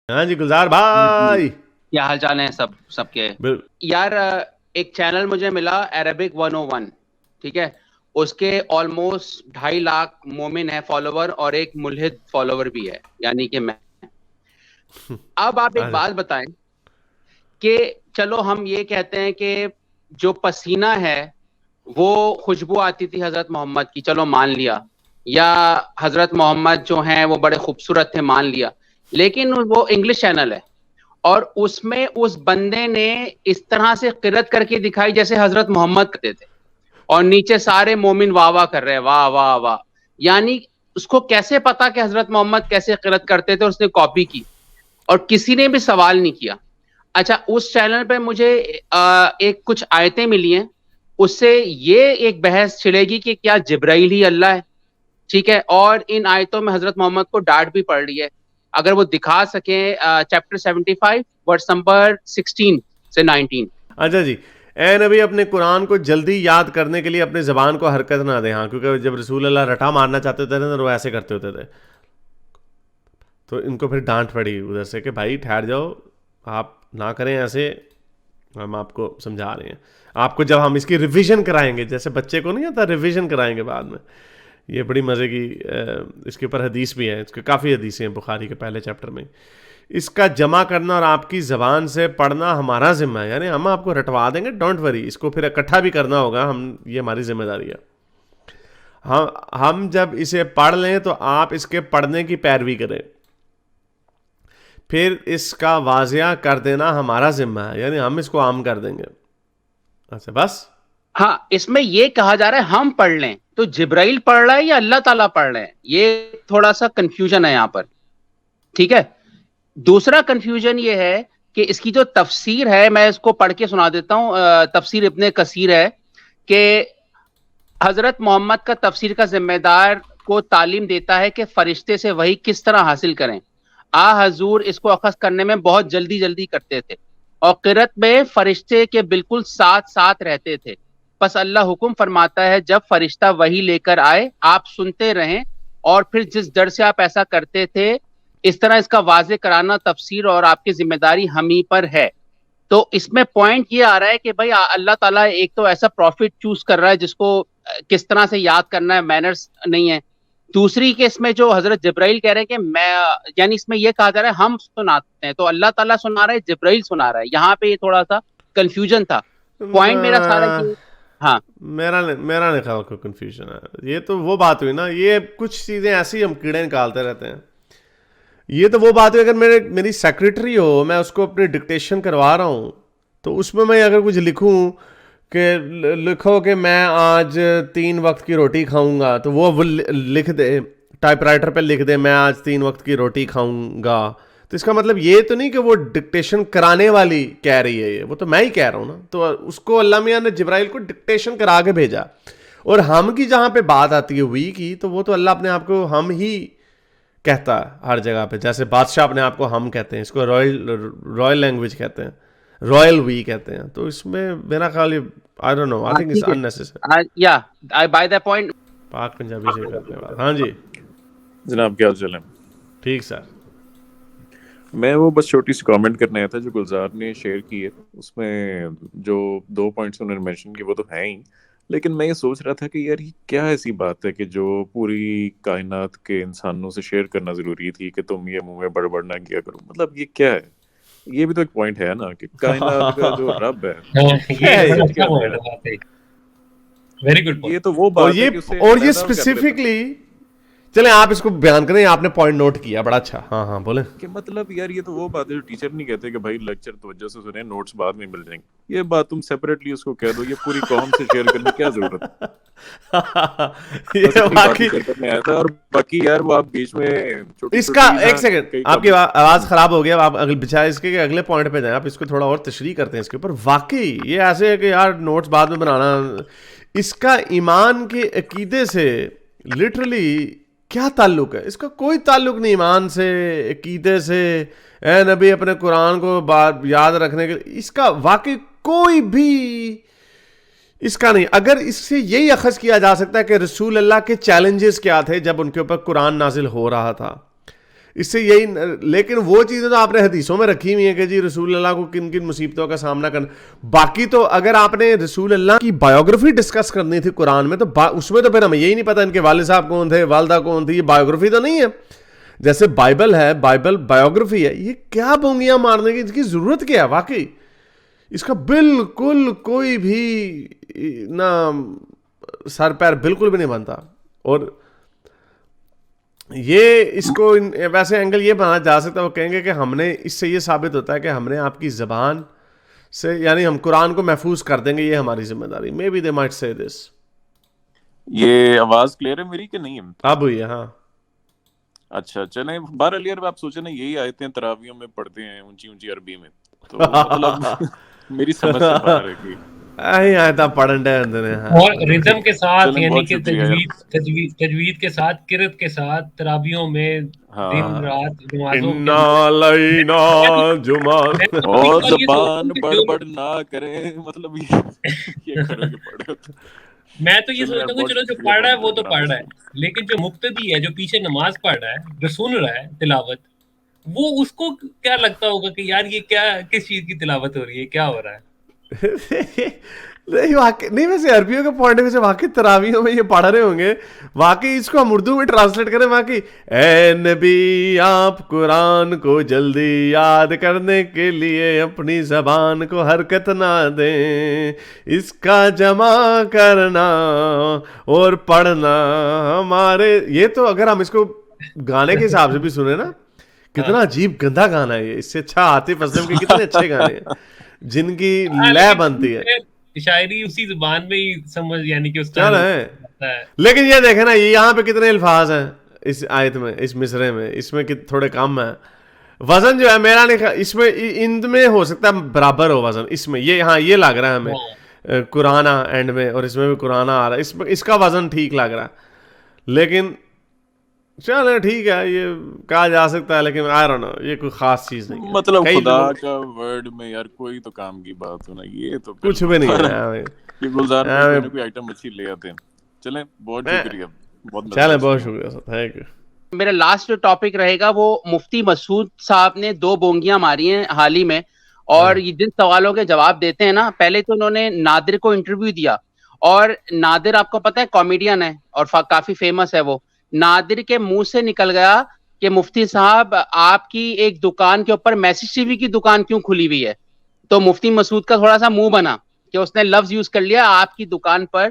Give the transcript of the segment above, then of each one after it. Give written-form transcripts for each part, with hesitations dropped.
ہاں جی گلزار جی بھائی. کیا حال چال ہیں سب کے یار. ایک چینل مجھے ملا عربک 101, ٹھیک ہے, اس کے آلموسٹ 2.5 لاکھ مومن ہے فالوور اور ایک ملحد فالوور بھی ہے, یعنی کہ میں. اب آپ ایک بات بتائیں کہ چلو ہم یہ کہتے ہیں کہ جو پسینہ ہے وہ خوشبو آتی تھی حضرت محمد کی, چلو مان لیا, یا حضرت محمد جو ہیں وہ بڑے خوبصورت تھے, مان لیا, لیکن وہ انگلش چینل ہے اور اس میں اس بندے نے اس طرح سے قرت کر کے دکھائی جیسے حضرت محمد کرتے تھے, اور نیچے سارے مومن واہ واہ کر رہے, واہ واہ واہ. یعنی اس کو کیسے پتا کہ حضرت محمد کیسے قرت کرتے تھے, اس نے کاپی کی اور کسی نے بھی سوال نہیں کیا. اچھا, اس چینل پہ مجھے ایک کچھ آیتیں ملی ہیں, اس سے یہ ایک بحث چھڑے گی کہ کیا جبرائیل ہی اللہ ہے, ٹھیک ہے, اور ان آیتوں میں حضرت محمد کو ڈانٹ بھی پڑ رہی ہے. اگر وہ دکھا سکیں چیپٹر 75 ورس نمبر 16 سے 19. اچھا جی, اے نبی اپنے قرآن کو جلدی یاد کرنے کے لیے اپنی زبان کو حرکت نہ دیں. ہاں, کیونکہ جب رسول اللہ رٹا مارنا چاہتے تھے نا, وہ ایسے کرتے ہوتے تھے, تو ان کو پھر ڈانٹ پڑی ادھر سے کہ بھائی ٹھہر جاؤ, آپ نہ کریں ایسے, ہم آپ کو سمجھا رہے ہیں. آپ کو جب ہم اس کی ریویژن کرائیں گے, جیسے بچے کو نہیں آتا ریویژن کرائیں گے بعد میں, یہ بڑی مزے کی اس کے اوپر حدیث بھی ہے, اس کے کافی حدیثیں ہیں بخاری کے پہلے چیپٹر میں. اس کا جمع کرنا اور آپ کی زبان سے پڑھنا ہمارا ذمہ ہے, یعنی ہم آپ کو رٹوا دیں گے, ڈونٹ وری. اس کو پھر اکٹھا بھی کرنا ہوگا, یہ ہماری ذمہ داری ہے. ہم جب اسے پڑھ لیں تو آپ اس کے پڑھنے کی پیروی کریں, پھر اس کا واضح کر دینا ہمارا ذمہ ہے, یعنی ہم اس کو عام کر دیں گے. اچھا بس. ہاں, اس میں یہ کہا جا رہا ہے ہم پڑھ لیں, تو جبرائیل پڑھ رہا ہے یا اللہ تعالیٰ پڑھ رہے ہیں, یہ تھوڑا سا کنفیوژن ہے یہاں پر, ٹھیک ہے. دوسرا کنفیوژن یہ ہے کہ اس کی جو تفسیر ہے, میں اس کو پڑھ کے سنا دیتا ہوں. تفسیر ابن کثیر ہے کہ حضرت محمد کا تفسیر کا ذمہ دار کو تعلیم دیتا ہے کہ فرشتے سے وحی کس طرح حاصل کریں. حضور اس کو اخذ کرنے میں بہت جلدی کرتے تھے, اور قرت میں فرشتے کے بالکل ساتھ رہتے تھے. پس اللہ حکم فرماتا ہے جب فرشتہ وحی لے کر آئے آپ سنتے رہیں, اور پھر جس ڈر سے آپ ایسا کرتے تھے اس طرح اس کا واضح کرانا تفسیر اور آپ کی ذمہ داری ہم ہی پر ہے. تو اس میں پوائنٹ یہ آ رہا ہے کہ بھائی اللہ تعالیٰ ایک تو ایسا پروفٹ چوز کر رہا ہے جس کو کس طرح سے یاد کرنا ہے, مینرز نہیں ہے. دوسری کہ اس میں جو حضرت جبرائیل کہہ رہے ہیں کہ میں, یعنی اس میں یہ کہا جا رہا ہے ہم سناتے ہیں, تو اللہ تعالیٰ سنا رہا ہے, جبرائیل سنا رہا ہے. یہاں پہ یہ تھوڑا سا کنفیوژن تھا. پوائنٹ میرا سارا یہ, ہاں میرا نہیں خیال کوئی کنفیوژن ہے. یہ تو وہ بات ہوئی نا, یہ کچھ چیزیں ایسی ہم کیڑے نکالتے رہتے ہیں. یہ تو وہ بات ہے, اگر میری سیکریٹری ہو, میں اس کو اپنی ڈکٹیشن کروا رہا ہوں, تو اس میں اگر کچھ لکھوں کہ لکھو کہ میں آج 3 وقت کی روٹی کھاؤں گا, تو وہ لکھ دے, ٹائپ رائٹر پہ لکھ دے میں آج 3 وقت کی روٹی کھاؤں گا, تو اس کا مطلب یہ تو نہیں کہ وہ ڈکٹیشن کرانے والی کہہ رہی ہے, وہ تو میں ہی کہہ رہا ہوں نا. تو اس کو اللہ میاں نے جبرائیل کو ڈکٹیشن کرا کے بھیجا. اور ہم کی جہاں پہ بات آتی ہے وی کی, تو وہ تو اللہ اپنے آپ کو ہم ہی کہتا ہے ہر جگہ پہ. جیسے بادشاہ اپنے آپ کو ہم کہتے ہیں, اس کو رائل لینگویج کہتے ہیں, رائل وی کہتے ہیں. تو اس میں میرا خیال I don't know, I think it's unnecessary. یا آئی بائی دا پوائنٹ. پاک پنجابی سے کرتے ہیں بات. ہاں جی جناب, کیا حال چل ہے؟ ٹھیک سر. میں وہ بس چھوٹی سی کامنٹ کرنے آیا تھا جو گلزار نے شیئر کی ہے. اس میں جو 2 پوائنٹس انہوں نے مینشن کیے وہ تو ہیں ہی, لیکن میں یہ سوچ رہا تھا کہ یار یہ کیا ایسی بات ہے کہ جو پوری کائنات کے انسانوں سے شیئر کرنا ضروری تھی کہ تم یہ منہ میں بڑبڑ نہ کیا کرو. مطلب یہ کیا ہے؟ یہ بھی تو ایک پوائنٹ ہے نا کہ کائنات کا جو رب ہے یہ تو وہ بات ہے کہ اور یہ اسپیسیفکلی, چلیں آپ اس کو بیان کریں, آپ نے پوائنٹ نوٹ کیا, بڑا اچھا. ہاں ہاں بولیں. کہ مطلب یار یہ تو وہ بات ہے جو ٹیچر نہیں کہتے کہ بھائی لیکچر توجہ سے سنیں, نوٹس بعد میں مل جائیں گے. یہ بات تم سیپریٹلی اس کو کہہ دو, یہ پوری قوم سے شیئر کرنے کی کیا ضرورت ہے؟ اور باقی یار وہ آپ بیچ میں اس کا ایک سیکنڈ, آپ کی آواز خراب ہو گیا, آپ بچائے اس کے اگلے پوائنٹ پہ جائیں, آپ اس کو تھوڑا اور تشریح کرتے ہیں اس کے اوپر. واقعی یہ ایسے ہے کہ یار نوٹس بعد میں بنانا, اس کا ایمان کے عقیدے سے لٹرلی کیا تعلق ہے؟ اس کا کوئی تعلق نہیں ایمان سے, عقیدے سے. اے نبی اپنے قرآن کو یاد رکھنے کے, اس کا واقعی کوئی بھی اس کا نہیں. اگر اس سے یہی اخذ کیا جا سکتا ہے کہ رسول اللہ کے چیلنجز کیا تھے جب ان کے اوپر قرآن نازل ہو رہا تھا, اس سے یہی, لیکن وہ چیزیں تو آپ نے حدیثوں میں رکھی ہوئی ہیں کہ جی رسول اللہ کو کن کن مصیبتوں کا سامنا کرنا. باقی تو اگر آپ نے رسول اللہ کی بایوگرافی ڈسکس کرنی تھی قرآن میں, تو اس میں تو پھر ہمیں یہی نہیں پتا ان کے والد صاحب کون تھے, والدہ کون تھی. یہ بایوگرافی تو نہیں ہے. جیسے بائبل ہے, بائبل بایوگرافی ہے. یہ کیا بونگیاں مارنے کی, اس کی ضرورت کیا ہے واقعی؟ اس کا بالکل کوئی بھی نہ سر پیر بالکل بھی نہیں بنتا. اور یہ اس کو ویسے اینگل یہ بنا جا سکتا ہے, وہ کہیں گے کہ ہم نے, اس سے یہ ثابت ہوتا ہے کہ ہم نے آپ کی زبان سے, یعنی ہم قرآن کو محفوظ کر دیں گے, یہ ہماری ذمہ داری. May be they might say دس. یہ آواز کلیئر ہے میری کہ نہیں ہے؟ اب ہوئی ہے, ہاں. اچھا چلیں, بہرحال یار آپ سوچیں نا, یہی آیتیں تراویحوں میں پڑھتے ہیں اونچی اونچی عربی میں, تو مطلب میری سمجھ سے باہر ہے کہ آیتاں پڑھن ڈے اندر ہیں. اور ردم کے ساتھ, یعنی کہ شکریہ. تجوید کے ساتھ, قرت کے ساتھ تراویحوں میں دن رات نمازوں کے انا لینا جمعہ اور زبان بڑبڑ نہ کریں, مطلب یہ کرو کہ پڑھو. میں تو یہ سوچتا ہوں کہ چلو جو پڑھ رہا ہے وہ تو پڑھ رہا ہے, لیکن جو مقتدی ہے, جو پیچھے نماز پڑھ رہا ہے, جو سن رہا ہے تلاوت, وہ اس کو کیا لگتا ہوگا کہ یار یہ کیا, کس چیز کی تلاوت ہو رہی ہے, کیا ہو رہا ہے؟ نہیں واقعی نہیں, ویسے عربیوں کے پوائنٹ میں سے واقعی تراویحوں میں یہ پڑھ رہے ہوں گے. واقعی اس کو ہم اردو میں ٹرانسلیٹ کریں, واقعی اے نبی آپ قرآن کو جلدی یاد کرنے کے لیے اپنی زبان کو حرکت نہ دیں, اس کا جمع کرنا اور پڑھنا ہمارے. یہ تو اگر ہم اس کو گانے کے حساب سے بھی سنیں نا, کتنا عجیب گندا گانا ہے یہ. اس سے اچھا عاطف اسلم کے کتنے اچھے گانے ہیں جن کی لے بنتی ہے. شاعری اسی زبان میں ہی سمجھ, یعنی کہ اس چل ہے. لیکن یہ دیکھیں نا, یہ یہاں پہ کتنے الفاظ ہیں اس آیت میں, اس مصرے میں, اس میں تھوڑے کم ہیں. وزن جو ہے میرا نہیں, اس میں ان میں ہو سکتا ہے برابر ہو وزن اس میں. یہ ہاں یہ لگ رہا ہے ہمیں قرآن اینڈ میں, اور اس میں بھی قرآن آ رہا ہے, اس میں اس کا وزن ٹھیک لگ رہا ہے. لیکن چلے ٹھیک ہے, یہ کہا جا سکتا ہے, لیکن آئی ڈونٹ نو, یہ کوئی خاص چیز نہیں ہے. مطلب خدا کا ورڈ میں یار کوئی تو کام کی بات ہونا, یہ تو کچھ بھی نہیں ہے. یہ گلزار کوئی آئٹم اچھی لے آتے ہیں. چلیں بہت شکریہ, چلیں بہت شکریہ سر, تھینک یو. میرا لاسٹ جو ٹاپک رہے گا وہ مفتی مسعود صاحب نے 2 بونگیاں ماری ہیں حال ہی میں, اور یہ جن سوالوں کے جواب دیتے ہیں نا, پہلے تو انہوں نے نادر کو انٹرویو دیا, اور نادر آپ کو پتہ ہے کامیڈین ہے اور کافی فیمس ہے. وہ نادر کے منہ سے نکل گیا کہ مفتی صاحب آپ کی ایک دکان کے اوپر میسج ٹی وی کی دکان کیوں کھلی ہوئی ہے. تو مفتی مسعود کا تھوڑا سا منہ بنا کہ اس نے لفظ یوز کر لیا آپ کی دکان پر.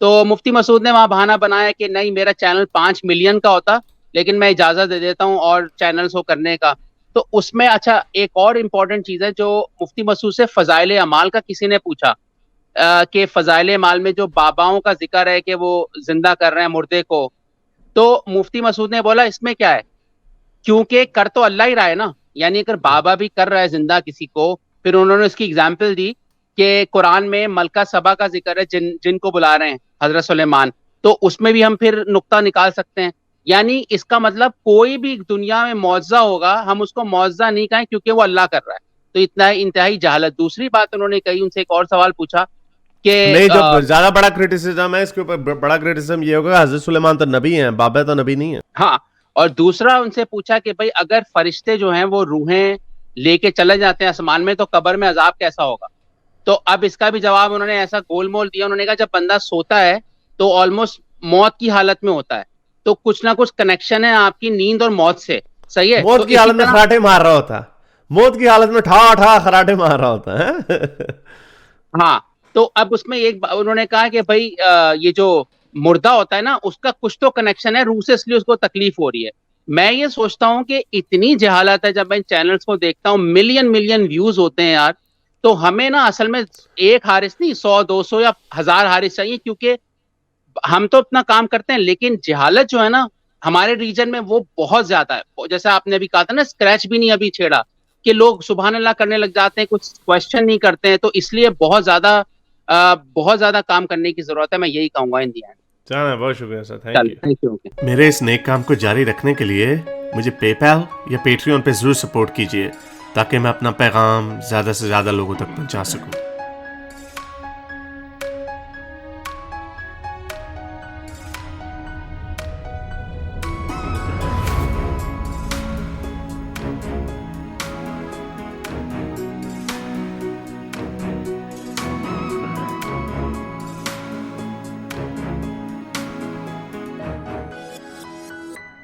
تو مفتی مسعود نے وہاں بہانہ بنایا کہ نہیں میرا چینل 5 ملین کا ہوتا, لیکن میں اجازت دے دیتا ہوں اور چینلز کو کرنے کا. تو اس میں اچھا ایک اور امپورٹنٹ چیز ہے جو مفتی مسعود سے فضائل اعمال کا کسی نے پوچھا کہ فضائل اعمال میں جو باباؤں کا ذکر ہے کہ وہ زندہ کر رہے ہیں مردے کو, تو مفتی مسعود نے بولا اس میں کیا ہے, کیونکہ کر تو اللہ ہی رہا ہے نا, یعنی اگر بابا بھی کر رہا ہے زندہ کسی کو. پھر انہوں نے اس کی اگزامپل دی کہ قرآن میں ملکہ سبا کا ذکر ہے جن کو بلا رہے ہیں حضرت سلیمان, تو اس میں بھی ہم پھر نقطہ نکال سکتے ہیں. یعنی اس کا مطلب کوئی بھی دنیا میں معجزہ ہوگا ہم اس کو معجزہ نہیں کہیں کیونکہ وہ اللہ کر رہا ہے. تو اتنا انتہائی جہالت. دوسری بات انہوں نے کہی, ان سے ایک اور سوال پوچھا کہ نہیں, جو زیادہ بڑا کرٹیسزم ہے اس کے اوپر, بڑا کرٹیسزم یہ ہوگا حضرت سلیمان تو نبی ہیں, بابا تو نبی نہیں ہے. ہاں, اور دوسرا ان سے پوچھا کہ بھائی اگر فرشتے جو ہیں وہ روحیں لے کے چلے جاتے ہیں آسمان میں, تو قبر میں عذاب کیسا ہوگا. تو اب اس کا بھی جواب انہوں نے ایسا گول مول دیا. انہوں نے کہا جب بندہ سوتا ہے تو آلموسٹ موت کی حالت میں ہوتا ہے, تو کچھ نہ کچھ کنیکشن ہے آپ کی نیند اور موت سے, صحیح ہے. موت کی حالت میں خراٹے مار رہا ہوتا, موت کی حالت میں ٹھا ٹھا خراٹے مار رہا ہوتا ہے. ہاں, تو اب اس میں ایک انہوں نے کہا کہ بھائی یہ جو مردہ ہوتا ہے نا اس کا کچھ تو کنیکشن ہے روح سے, اس لیے اس کو تکلیف ہو رہی ہے. میں یہ سوچتا ہوں کہ اتنی جہالت ہے, جب میں چینلز کو دیکھتا ہوں ملین ویوز ہوتے ہیں یار, تو ہمیں نا اصل میں ایک حارث نہیں 100 200 یا 1000 حارث چاہیے, کیونکہ ہم تو اتنا کام کرتے ہیں, لیکن جہالت جو ہے نا ہمارے ریجن میں وہ بہت زیادہ ہے. جیسے آپ نے ابھی کہا تھا نا اسکریچ بھی نہیں ابھی چھیڑا, کہ لوگ سبحان اللہ کرنے لگ جاتے ہیں, کچھ کوشچن نہیں کرتے ہیں. تو اس لیے بہت زیادہ کام کرنے کی ضرورت ہے, میں یہی کہوں گا. ان دی اینڈ چلیں بہت شکریہ سر, تھینک یو. یو. میرے اس نیک کام کو جاری رکھنے کے لیے مجھے پے پیل یا پیٹریون پہ ضرور سپورٹ کیجیے, تاکہ میں اپنا پیغام زیادہ سے زیادہ لوگوں تک پہنچا سکوں.